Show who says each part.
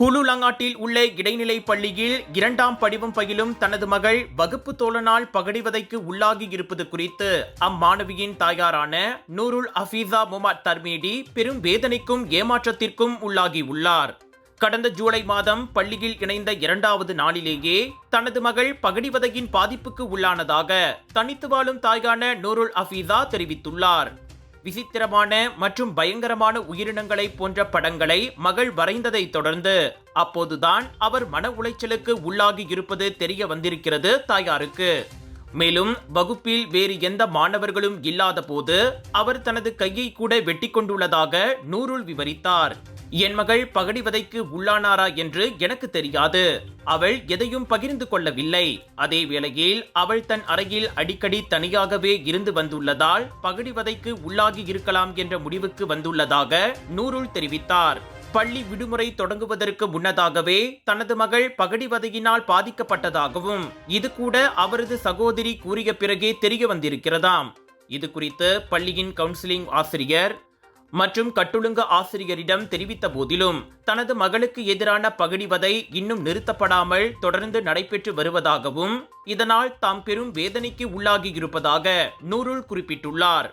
Speaker 1: ஹுலுலங்காட்டில் உள்ள இடைநிலை பள்ளியில் 2ஆம் படிவம் பயிலும் தனது மகள் வகுப்பு தோழனால் பகடிவதைக்கு உள்ளாகி இருப்பது குறித்து அம்மாணவியின் தாயாரான நூருல் ஹஃபீஸா முகமது தர்மீடி பெரும் வேதனைக்கும் ஏமாற்றத்திற்கும் உள்ளாகி உள்ளார். கடந்த ஜூலை மாதம் பள்ளியில் இணைந்த 2வது நாளிலேயே தனது மகள் பகடிவதையின் பாதிப்புக்கு உள்ளானதாக தனித்து வாழும் தாயான நூருல் ஹஃபீஸா தெரிவித்துள்ளார். விசித்திரமான மற்றும் பயங்கரமான உயிரினங்களை போன்ற படங்களை மகள் வரைந்ததை தொடர்ந்து அப்போதுதான் அவர் மன உளைச்சலுக்கு உள்ளாகி இருப்பது தெரிய வந்திருக்கிறது தாயாருக்கு. மேலும் வகுப்பில் வேறு எந்த மாணவர்களும் இல்லாத போது அவர் தனது கையை கூட வெட்டி கொண்டுள்ளதாக நூருல் விவரித்தார். என் மகள் பகடிவதைக்கு உள்ளானாரா என்று எனக்கு தெரியாது. அவள் எதையும் பகிர்ந்து கொள்ளவில்லை. அதே வேளையில் அவள் தன் அறையில் அடிக்கடி தனியாகவே இருந்து வந்துள்ளதால் பகடிவதைக்கு உள்ளாகி இருக்கலாம் என்ற முடிவுக்கு வந்துள்ளதாக நூருல் தெரிவித்தார். பள்ளி விடுமுறை தொடங்குவதற்கு முன்னதாகவே தனது மகள் பகடிவதையினால் பாதிக்கப்பட்டதாகவும் இது கூட அவரது சகோதரி கூறிய பிறகே தெரிய வந்திருக்கிறதாம். இது குறித்து பள்ளியின் கவுன்சிலிங் ஆசிரியர் மற்றும் கட்டுழுங்க ஆசிரியரிடம் தெரிவித்த போதிலும் தனது மகளுக்கு எதிரான பகடிவதை இன்னும் நிறுத்தப்படாமல் தொடர்ந்து நடைபெற்று வருவதாகவும் இதனால் தாம் பெரும் வேதனைக்கு உள்ளாகி இருப்பதாக நூருல் குறிப்பிட்டுள்ளார்.